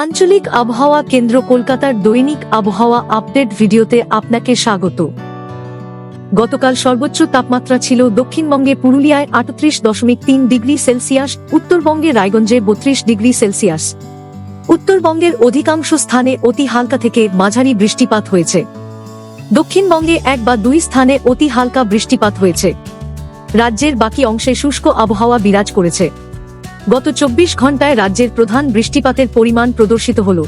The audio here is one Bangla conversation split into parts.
আঞ্চলিক আবহাওয়া কেন্দ্র কলকাতার দৈনিক আবহাওয়া আপডেট ভিডিওতে আপনাকে স্বাগত। গতকাল সর্বোচ্চ তাপমাত্রা ছিল দক্ষিণবঙ্গে পুরুলিয়ায় ৩৮.৩ ডিগ্রি সেলসিয়াস, উত্তরবঙ্গে রায়গঞ্জে ৩২ ডিগ্রি সেলসিয়াস। উত্তরবঙ্গের অধিকাংশ স্থানে অতি হালকা থেকে মাঝারি বৃষ্টিপাত হয়েছে। দক্ষিণবঙ্গে ১ বা ২ স্থানে অতি হালকা বৃষ্টিপাত হয়েছে। রাজ্যের বাকি অংশে শুষ্ক আবহাওয়া বিরাজ করেছে। গত ২৪ ঘন্টায় রাজ্যের প্রধান বৃষ্টিপাতের পরিমাণ প্রদর্শিত হল।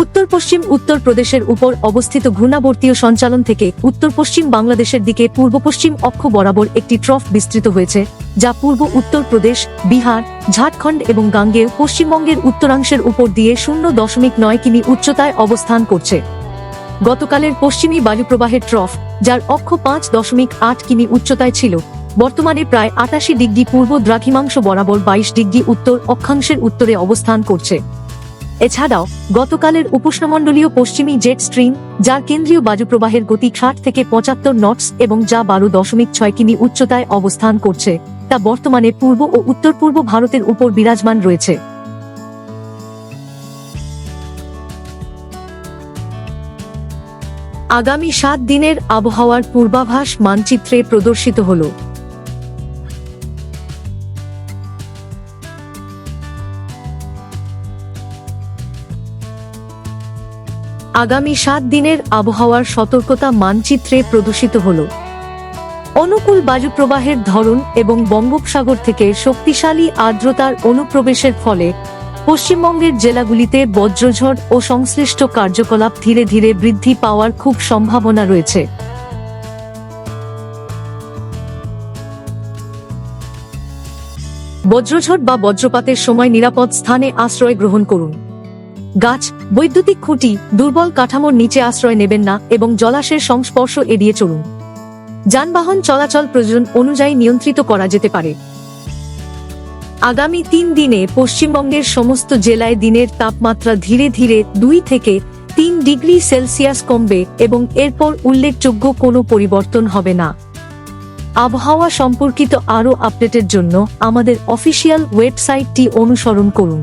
উত্তর পশ্চিম উত্তর প্রদেশের উপর অবস্থিত ঘূর্ণাবর্তীয় সঞ্চালন থেকে উত্তর পশ্চিম বাংলাদেশের দিকে পূর্ব পশ্চিম অক্ষ বরাবর একটি ট্রফ বিস্তৃত হয়েছে, যা পূর্ব উত্তর প্রদেশ, বিহার, ঝাড়খণ্ড এবং গাঙ্গেয় পশ্চিমবঙ্গের উত্তরাংশের উপর দিয়ে ০.৯ কিমি উচ্চতায় অবস্থান করছে। গতকালের পশ্চিমী বায়ুপ্রবাহের ট্রফ, যার অক্ষ ৫.৮ কিমি উচ্চতায় ছিল, বর্তমানে প্রায় ৮৮ ডিগ্রি পূর্ব দ্রাঘিমাংশ বরাবর ২২ ডিগ্রি উত্তর অক্ষাংশের উত্তরে অবস্থান করছে। এছাড়াও গতকালের উপোষ্ণমণ্ডলীয় পশ্চিমী জেট স্ট্রিম, যার কেন্দ্রীয় বায়ুপ্রবাহের গতি ৬০ থেকে ৭৫ নটস এবং যা ১২.৬ কিমি উচ্চতায় অবস্থান করছে, তা বর্তমানে পূর্ব ও উত্তর পূর্ব ভারতের উপর বিরাজমান রয়েছে। আগামী ৭ দিনের আবহাওয়ার পূর্বাভাস মানচিত্রে প্রদর্শিত হল। আগামী ৭ দিনের আবহাওয়ার সতর্কতা মানচিত্রে প্রদর্শিত হল। অনুকূল বায়ুপ্রবাহের ধরন এবং বঙ্গোপসাগর থেকে শক্তিশালী আর্দ্রতার অনুপ্রবেশের ফলে পশ্চিমবঙ্গের জেলাগুলিতে বজ্রঝড় ও সংশ্লিষ্ট কার্যকলাপ ধীরে ধীরে বৃদ্ধি পাওয়ার খুব সম্ভাবনা রয়েছে। বজ্রঝড় বা বজ্রপাতের সময় নিরাপদ স্থানে আশ্রয় গ্রহণ করুন। গাছ, বৈদ্যুতিক খুঁটি, দুর্বল কাঠামোর নিচে আশ্রয় নেবেন না এবং জলাশয়ের সংস্পর্শ এড়িয়ে চলুন। যানবাহন চলাচল প্রয়োজন অনুযায়ী নিয়ন্ত্রিত করা যেতে পারে। আগামী ৩ দিনে পশ্চিমবঙ্গের সমস্ত জেলায় দিনের তাপমাত্রা ধীরে ধীরে ২ থেকে ৩ ডিগ্রি সেলসিয়াস কমবে এবং এরপর উল্লেখযোগ্য কোনো পরিবর্তন হবে না। আবহাওয়া সম্পর্কিত আরও আপডেটের জন্য আমাদের অফিসিয়াল ওয়েবসাইটটি অনুসরণ করুন।